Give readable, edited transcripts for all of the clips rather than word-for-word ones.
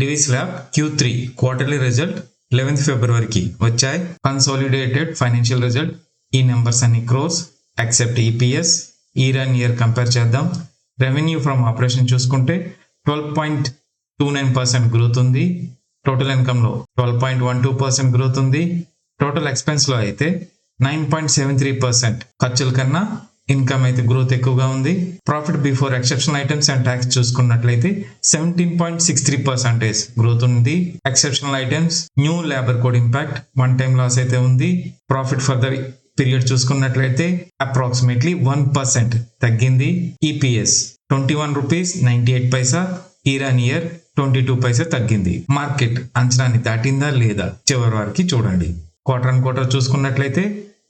Divi's lab Q3 quarterly result 11th ఫిబ్రవరికి వచ్చాయి. Consolidated financial result ఈ numbers అన్ని crores except EPS. Year and year compare చేద్దాం. Revenue from operation చూసుకుంటే 12.29% growth ఉంది. Total income లో 12.12% గ్రోత్ ఉంది. టోటల్ ఎక్స్పెన్స్ లో అయితే 9.73% ఖర్చుల కన్నా ఇన్కమ్ అయితే గ్రోత్ ఎక్కువగా ఉంది. Profit before exceptional items and tax చూసుకున్నట్లయితే 17.63% గ్రోత్ ఉంది. Exceptional items new labour code impact 1 time loss అయితే ఉంది. ప్రాఫిట్ ఫర్ ద పీరియడ్ చూసుకున్నట్లయితే అప్రాక్సిమేట్లీ 1% తగ్గింది. EPS 21 rupees 98 paisa, year and year 22 paisa తగ్గింది. మార్కెట్ అంచనాని దాటిందా లేదా చివరి వారికి చూడండి. క్వార్టర్ అండ్ క్వార్టర్ చూసుకున్నట్లయితే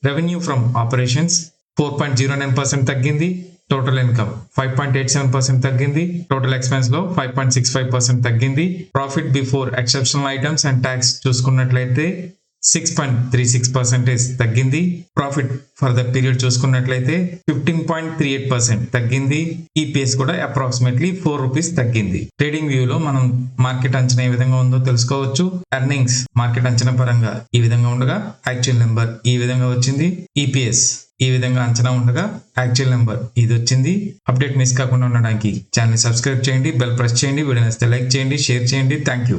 రెవెన్యూ ఫ్రమ్ ఆపరేషన్స్ 4.09% తగ్గింది. టోటల్ ఇన్కమ్ 5.87% తగ్గింది. టోటల్ ఎక్స్పెన్స్ లో 5.65% తగ్గింది. Profit before exceptional items and tax చూసుకున్నట్లయితే 6.36% తగ్గింది. ప్రాఫిట్ ఫర్ ద పీరియడ్ చూసుకున్నట్లయితే 15.38% తగ్గింది. ఈపీఎస్ కూడా అప్రాక్సిమేట్లీ 4 రూపీస్ తగ్గింది. ట్రేడింగ్ వ్యూలో మనం మార్కెట్ అంచనా ఏ విధంగా ఉందో తెలుసుకోవచ్చు. ఎర్నింగ్స్ మార్కెట్ అంచనా పరంగా ఈ విధంగా ఉండగా యాక్చువల్ నెంబర్ ఈ విధంగా వచ్చింది. ఈపీఎస్ ఈ విధంగా అంచనా ఉండగా యాక్చువల్ నెంబర్ ఇది వచ్చింది. అప్డేట్ మిస్ కాకుండా ఉండడానికి ఛానల్ సబ్స్క్రైబ్ చేయండి, బెల్ ప్రెస్ చేయండి, వీడియో నచ్చితే లైక్ చేయండి, షేర్ చేయండి. Thank you.